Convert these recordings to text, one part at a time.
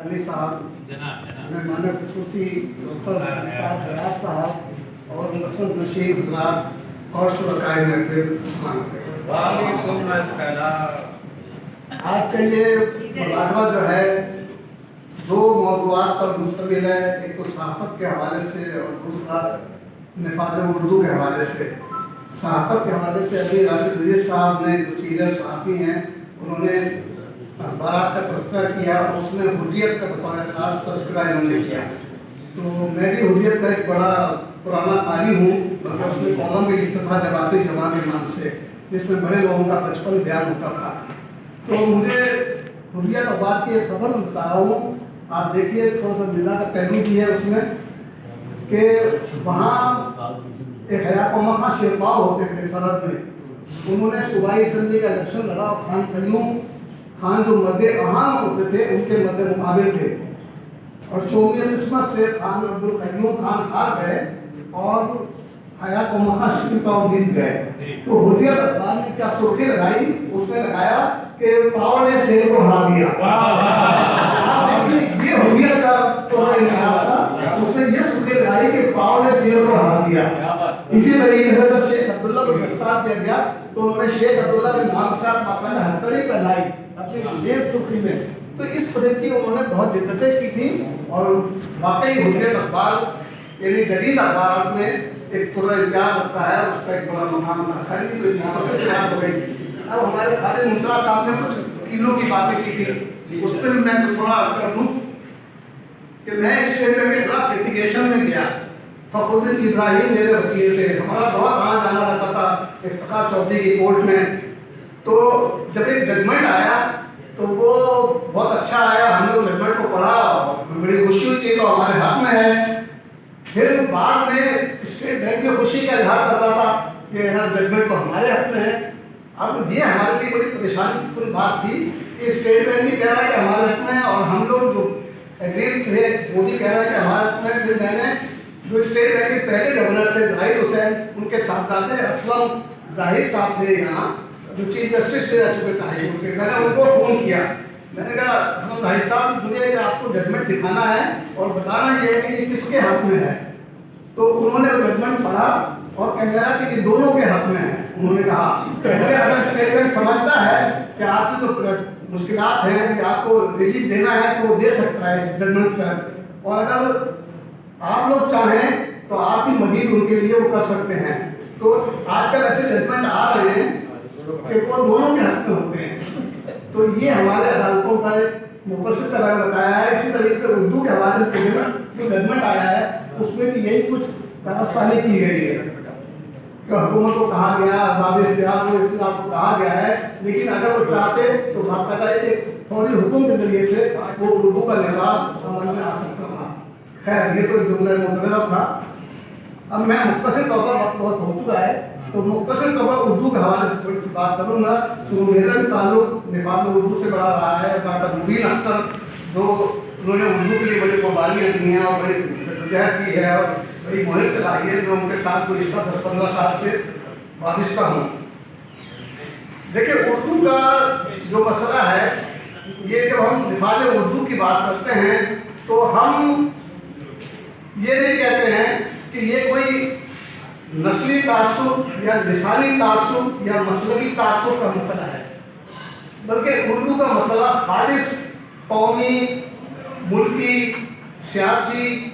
علی صاحب, مہمان خصوصی حیات صاحب اور مسند نشین حضرات اور شرکائے محفل, السلام علیکم. وعلیکم السلام. آج کا یہ مظاہرہ جو ہے دو موضوعات پر مشتمل ہے, ایک تو صحافت کے حوالے سے اور دوسرا نفاذ اردو کے حوالے سے. صحافت کے حوالے سے ابھی راشد عزیز صاحب نے جو سینئر صحافی ہیں انہوں نے اخبارات کا تذکرہ کیا اور اس میں حریت کا بطور خاص تذکرہ انہوں نے کیا. تو میں بھی حریت کا ایک بڑا پرانا قاری ہوں, بلکہ اس میں کالم بھی لکھتا تھا جماعت جوان کے نام سے, جس میں بڑے لوگوں کا بچپن بیان ہوتا تھا. تو مجھے حریت اخبار کی ایک خبر بتا رہا ہوں, آپ دیکھیے تھوڑا سا ملا کا پہلو بھی ہے اس میں کہ وہاں ایک حیا قوم خاں شیرپاؤ ہوتے تھے سرحد میں, انہوں نے صوبائی اسمبلی کا الیکشن لڑا اور خان قیوم خان جو مرد اہم ہوتے تھے ان کے مرد مقابل تھے, اور شومی قسمت سے خان عبدالقیوم خان ہار گئے اور حیا قوم خاں شیرپاؤ جیت گئے. تو حریت اخبار نے کیا سرخی لگائی, اس نے لگایا کہ پاؤ نے شیر کو ہرا دیا. آپ دیکھیے یہ حریت کا تھا, اس نے یہ سرخی لگائی کہ پاؤ نے شیر کو ہرا دیا. اسی طریقے سے جب شیخ عبداللہ کو گرفتار کیا گیا تو انہوں نے شیخ عبداللہ بن نام کے ساتھ باقاعدہ ہتھکڑی پہنائی اپنی لیل سرخی میں. تو اس طرح کی انہوں نے بہت جدتیں کی تھیں, اور واقعی حریت اخبار یعنی جدید اخبارات میں ایک طرح امتیاز رکھتا ہے, اس کا ایک بڑا مقام رکھا ہے. تو مختصر سے بات ہو گئی. اب ہمارے خالد منترا صاحب نے کچھ وکیلوں کی باتیں کی تھی, اس پہ بھی میں تھوڑا عرض کر دوں کہ میں اس فیصلے کے خلاف لٹیگیشن میں گیا. فخر الدین ابراہیم میرے وکیل تھے, ہمارا بہت آنا جانا رہتا تھا افتخار چودھری کی کورٹ میں. تو جب ایک ججمنٹ آیا تو وہ بہت اچھا آیا, ہم لوگ ججمنٹ کو پڑھا اور بڑی خوشی ہوئی تھی, تو ہمارے حق میں ہے. پھر بعد میں اسٹیٹ بینک کی خوشی کا اظہار کر رہا تھا کہ ہاں ججمنٹ تو ہمارے حق میں ہے. اب یہ ہمارے لیے بڑی پریشانی کی بات تھی کہ اسٹیٹ بینک بھی کہہ رہا ہے کہ ہمارے حق میں ہے, اور ہم لوگ جو ایگریڈ تھے وہ بھی کہہ رہا ہے کہ ہمارے حق میں. پھر میں نے جو اسٹیٹ بینک کے پہلے گورنر تھے زاہد حسین, ان کے صاحبزادے اسلم زاہد صاحب تھے یہاں جو چیف جسٹس سے رہ چکے تھے, میں نے ان کو فون کیا. میں نے کہا اسلم زاہد صاحب مجھے کہ آپ کو ججمنٹ دکھانا ہے اور بتانا یہ ہے کہ یہ کس کے حق میں ہے. تو انہوں نے ججمنٹ پڑھا اور کہنے لگا کہ یہ دونوں کے حق میں ہے. انہوں نے کہا اگر اسٹیٹ بینک سمجھتا ہے کہ آپ کی جو مشکلات ہیں کہ آپ کو ریلیف دینا ہے تو وہ دے سکتا ہے اس ججمنٹ پر, اور اگر آپ لوگ چاہیں تو آپ بھی مزید ان کے لیے وہ کر سکتے ہیں. تو آج کل ایسے ججمنٹ آ رہے ہیں کہ وہ دونوں کے حق میں ہوتے ہیں. تو یہ ہمارے عدالتوں کا ایک مختصر طرح بتایا ہے. اسی طریقے سے اردو کے حوالے سے جو ججمنٹ آیا ہے اس میں بھی یہی کچھ کاغذ کی گئی ہے کہ حکومت کو کہا گیا, باب اختیار کو اختیار کو کہا گیا ہے, لیکن اگر وہ چاہتے تو باقاعدہ ایک فوری حکم کے ذریعے سے وہ اردو کا نفاذ عمل میں آ سکتا تھا. خیر یہ تو جملہ متبادل تھا. اب میں مختصر طور پر وقت بہت ہو چکا ہے تو مختصر طور پر اردو کے حوالے سے تھوڑی سی بات کروں گا. تو میرا بھی تعلق نفاذ اردو سے بڑا رہا ہے. ڈاکٹر مبین اختر جو انہوں نے اردو کے لیے بڑی قربانیاں دی ہیں اور بڑی جدوجہد کی ہے اور بڑی مہم چلائی ہے, جو ان کے ساتھ گزشتہ 10-15 سال سے وابستہ ہوں. دیکھیں اردو کا جو مسئلہ ہے یہ جب ہم نفاذ اردو کی بات کرتے ہیں تو ہم یہ نہیں کہتے ہیں کہ یہ کوئی نسلی تعصب یا لسانی تعصب یا مسلکی تعصب کا مسئلہ ہے, بلکہ اردو کا مسئلہ خالص قومی, ملکی, سیاسی,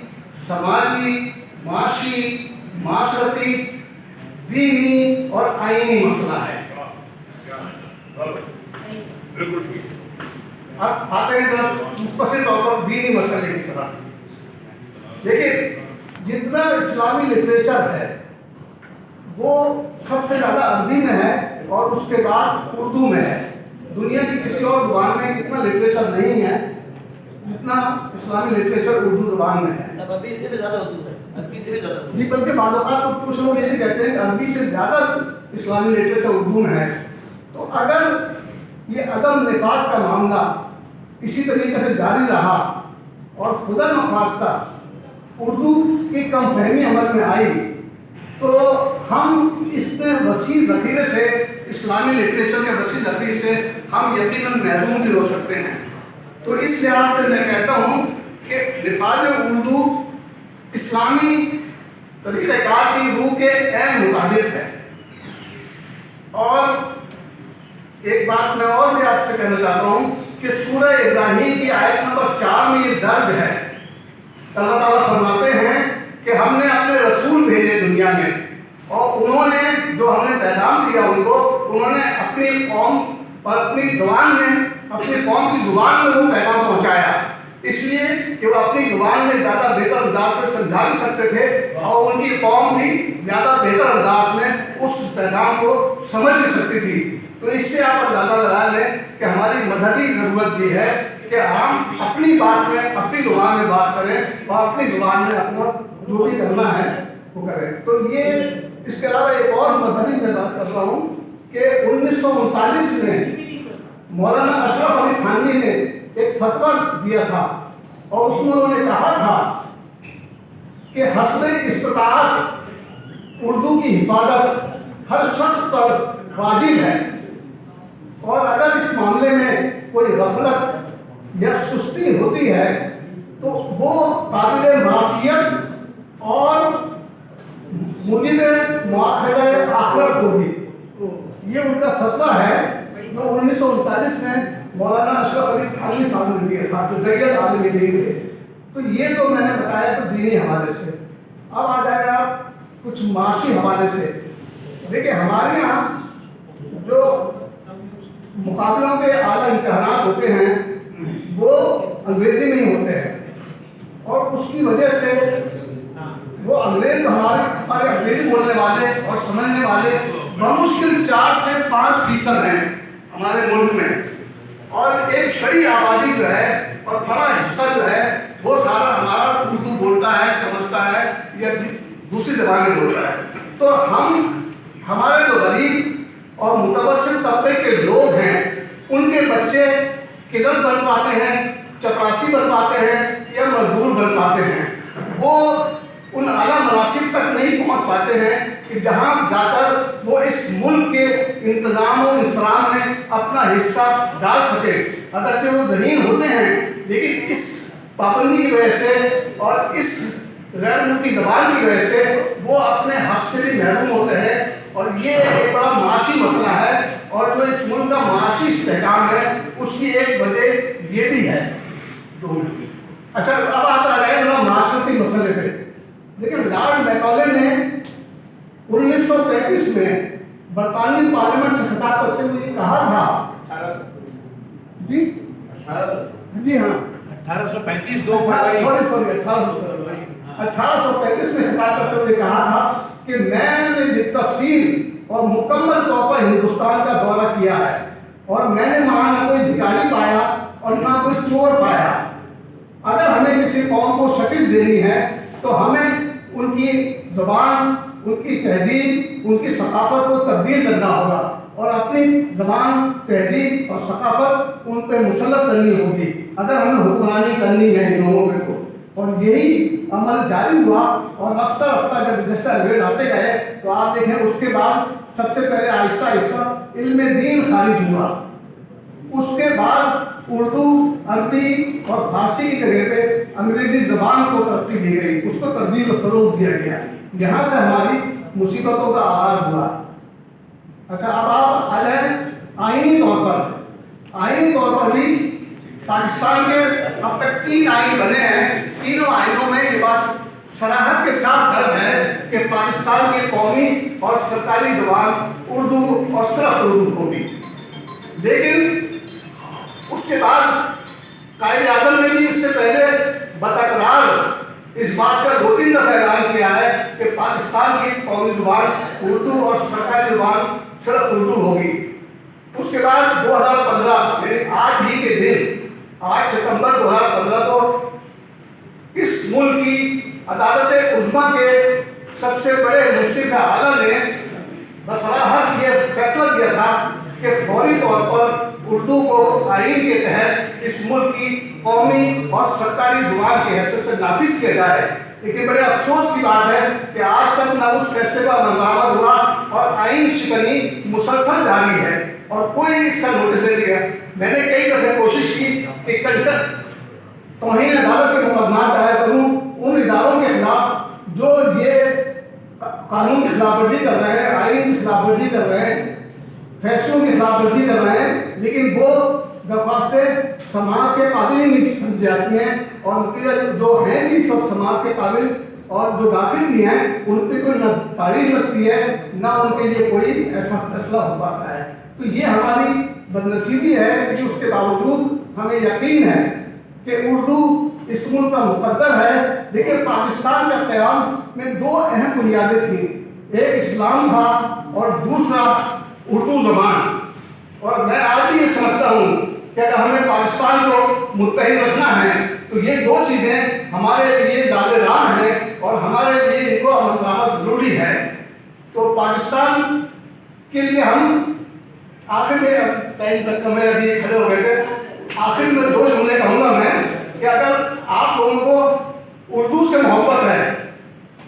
سماجی, معاشی, معاشرتی, دینی اور آئینی مسئلہ ہے. اب آتے ہیں مختصر طور پر دینی مسئلے کی طرف. دیکھیں جتنا اسلامی لٹریچر ہے وہ سب سے زیادہ عربی میں ہے اور اس کے بعد اردو میں ہے. دنیا کی کسی اور زبان میں اتنا لٹریچر نہیں ہے جتنا اسلامی لٹریچر اردو زبان میں ہے. عربی سے بھی زیادہ اردو ہے, عربی سے بھی زیادہ. جی بلکہ بعض اوقات تو کچھ لوگ یہ بھی کہتے ہیں کہ عربی سے زیادہ اسلامی لٹریچر اردو میں ہے. تو اگر یہ عدم نفاذ کا معاملہ اسی طریقے سے جاری رہا اور خدا نخواستہ اردو کی کم فہمی عمل میں آئی تو ہم اس میں وسیع ذخیرے سے اسلامی لٹریچر کے وسیع ذخیرے سے ہم یقیناً محروم بھی ہو سکتے ہیں. تو اس لحاظ سے میں کہتا ہوں کہ نفاذ اردو اسلامی طریقہ کار کی روح کے عین مطابق ہے. اور ایک بات میں اور بھی آپ سے کہنا چاہتا ہوں کہ سورہ ابراہیم کی آیت نمبر 4 میں یہ درج ہے. اللہ تعالیٰ فرماتے ہیں کہ ہم نے اپنے رسول بھیجے دنیا میں اور انہوں نے جو ہم نے پیغام دیا ان کو انہوں نے اپنی قوم اور اپنی زبان میں اپنی قوم کی زبان میں وہ پیغام پہنچایا، اس لیے کہ وہ اپنی زبان میں زیادہ بہتر انداز سے سمجھا بھی سکتے تھے اور ان کی قوم بھی زیادہ بہتر انداز میں اس پیغام کو سمجھ بھی سکتی تھی. تو اس سے آپ اندازہ لگا لیں کہ ہماری مذہبی ضرورت بھی ہے کہ ہم اپنی بات میں اپنی زبان میں بات کریں اور اپنی زبان میں اپنا جو بھی کرنا ہے وہ کریں. تو یہ اس کے علاوہ ایک اور مذہبی میں بات کر رہا ہوں کہ 1939 میں مولانا اشرف علی تھانوی نے ایک فتویٰ دیا تھا اور اس میں انہوں نے کہا تھا کہ حسب استطاعت اردو کی حفاظت ہر شخص پر واجب ہے اور اگر اس معاملے میں کوئی غفلت یا سستی ہوتی ہے تو وہ قابل معصیت اور موجب مواخذہ آخرت ہوگی. یہ ان کا فتویٰ ہے جو 1939 میں مولانا اشرف علی تھانوی صاحب نے دیا تھا جو دیگر عالم دین تھے. تو یہ تو میں نے بتایا تو دینی حوالے سے. اب آ جائے آپ کچھ معاشی حوالے سے. دیکھیں ہمارے یہاں جو مقابلوں کے اعلیٰ امتحانات ہوتے ہیں وہ انگریزی میں ہی ہوتے ہیں اور اس کی وجہ سے وہ انگریز ہمارے انگریزی بولنے والے اور سمجھنے والے بمشکل 4 سے 5% ہیں ہمارے ملک میں اور ایک بڑی آبادی جو ہے اور بڑا حصہ جو ہے وہ سارا ہمارا اردو بولتا ہے سمجھتا ہے یا دوسری زبانیں بولتا ہے. تو ہمارے جو غریب اور متوسط طبقے کے لوگ ہیں ان کے بچے کلر بن پاتے ہیں، چپراسی بن پاتے ہیں یا مزدور بن پاتے ہیں. وہ ان اعلیٰ مناصب تک نہیں پہنچ پاتے ہیں کہ جہاں جا کر وہ اس ملک کے انتظام و انسرام میں اپنا حصہ ڈال سکے. اگرچہ وہ ذہین ہوتے ہیں لیکن اس پابندی کی وجہ سے اور اس غیر ملکی زبان کی وجہ سے وہ اپنے حق سے بھی محروم ہوتے ہیں اور یہ ایک بڑا معاشی مسئلہ ہے اور جو اس ملک کا معاشی استحکام ہے اس کی ایک وجہ یہ بھی ہے. اچھا اب آتا ہے معاشرتی مسئلے پہ. لیکن لارڈ میکالے نے 1935 میں برطانوی پارلیمنٹ سے خطاب کرتے ہوئے کہا تھا جی ہاں 1835 2 فروری 1835 میں خطاب کرتے ہوئے کہا تھا کہ میں نے بالتفصیل اور مکمل طور پر ہندوستان کا دورہ کیا ہے اور میں نے وہاں نہ کوئی بھکاری پایا اور نہ کوئی چور پایا. اگر ہمیں کسی قوم کو شکل دینی ہے تو ہمیں ان کی زبان، ان کی تہذیب، ان کی ثقافت کو تبدیل کرنا ہوگا اور اپنی زبان، تہذیب اور ثقافت ان پہ مسلط کرنی ہوگی اگر ہمیں حکمرانی کرنی ہے ان لوگوں پہ. اور یہی عمل جاری ہوا اور رفتہ رفتہ جب جیسے انگریز آتے گئے تو آپ دیکھیں اس کے بعد سب سے پہلے آہستہ آہستہ علم دین خارج ہوا. اس کے بعد اردو، عربی اور فارسی کی جگہ پہ انگریزی زبان کو ترقی دی گئی، اس کو تربیت و فروغ دیا گیا. یہاں سے ہماری مصیبتوں کا آغاز ہوا. اچھا اب آپ آ جائیں آئینی طور پر بھی پاکستان کے اب تک 3 آئین بنے ہیں. تینوں آئینوں میں یہ بات صراحت کے ساتھ درج ہے کہ پاکستان کی قومی اور سرکاری زبان اردو اور صرف اردو ہوگی. لیکن اس کے بعد قائد اعظم نے بھی اس سے پہلے بتکرار اس بات کا 2-3 دفعہ اعلان کیا ہے کہ پاکستان کی قومی زبان اردو اور سرکاری زبان صرف اردو ہوگی. اس کے بعد 2015 یعنی آج ہی کے دن 8 ستمبر 2015 کو اس ملک کی عدالت عظمیٰ کے سب سے بڑے مشرف اعلیٰ نے بصراحت یہ فیصلہ کیا تھا کہ فوری طور پر اردو کو آئین کے تحت اس ملک کی قومی اور سرکاری زبان کی حیثیت سے نافذ کیا جائے. لیکن بڑے افسوس کی بات ہے کہ آج تک نہ اس فیصلے کا منظر ہوا اور آئین شکنی مسلسل جاری ہے اور کوئی اس کا نوٹس نہیں لیا. میں نے کئی دفعہ کوشش کی کہ توہین عدالت کے مقدمات دائر کروں ان اداروں کے خلاف جو یہ قانون کی خلاف ورزی کر رہے ہیں, آئین کی خلاف ورزی کر رہے ہیں, فیصلوں کی خلاف ورزی کر رہے ہیں, لیکن وہ درخواستیں سماعت کے قابل نہیں سمجھی جاتی ہیں, اور نتیجہ جو ہیں بھی سب سماعت کے قابل اور جو داخل بھی ہیں ان پہ کوئی نہ تاریخ لگتی ہے نہ ان کے لیے کوئی ایسا فیصلہ ہو پاتا ہے. تو یہ ہماری بدنصیبی ہے کہ اس کے باوجود ہمیں یقین ہے کہ اردو اس ملک کا مقدر ہے. لیکن پاکستان کا قیام میں دو اہم بنیادیں تھیں, ایک اسلام تھا اور دوسرا اردو زبان. اور میں آج بھی یہ سمجھتا ہوں کہ اگر ہمیں پاکستان کو متحد رکھنا ہے تو یہ دو چیزیں ہمارے لیے زیادہ راہ ہیں اور ہمارے لیے ان کو عمل کرنا ضروری ہے. تو پاکستان کے لیے ہم آخر میں ٹائم تک میں ابھی کھڑے ہو گئے تھے, آخر میں دو جملے کہوں گا میں کہ اگر آپ لوگوں کو اردو سے محبت ہے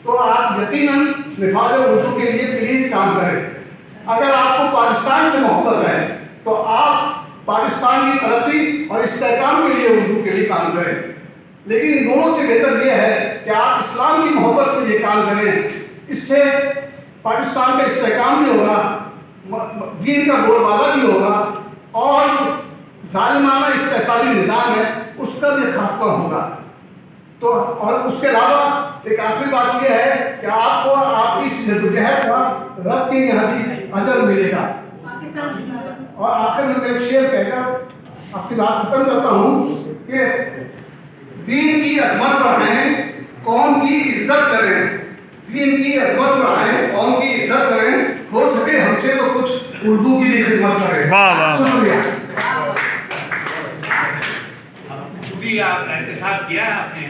تو آپ یقیناً نفاذ اردو کے لیے پلیز کام کریں. اگر آپ کو پاکستان سے محبت ہے تو آپ پاکستان کی ترقی اور استحکام کے لیے اردو کے لیے کام کریں. لیکن ان دونوں سے بہتر یہ ہے کہ آپ اسلام کی محبت کے لیے کام کریں. اس سے پاکستان کا استحکام بھی ہوگا, دین کا بول بالا بھی ہوگا, اور ظالمانہ استحصالی نظام ہے اس کا بھی خاتمہ ہوگا. تو اور اس کے علاوہ ایک آخری بات یہ ہے کہ آپ کو آپ کی اس جدوجہد کا رب کے یہاں بھی اجر ملے گا. اور آخر میں ایک شعر کہہ کر اپنی بات ختم کرتا ہوں کہ دین کی عظمت بڑھائیں, قوم کی عزت کریں. دین کی عظمت بڑھائیں, قوم کی عزت کریں, ہو سکے ہم سے تو کچھ اردو کی بھی خدمت کریں. شکریہ. آپ احتساب کیا آپ نے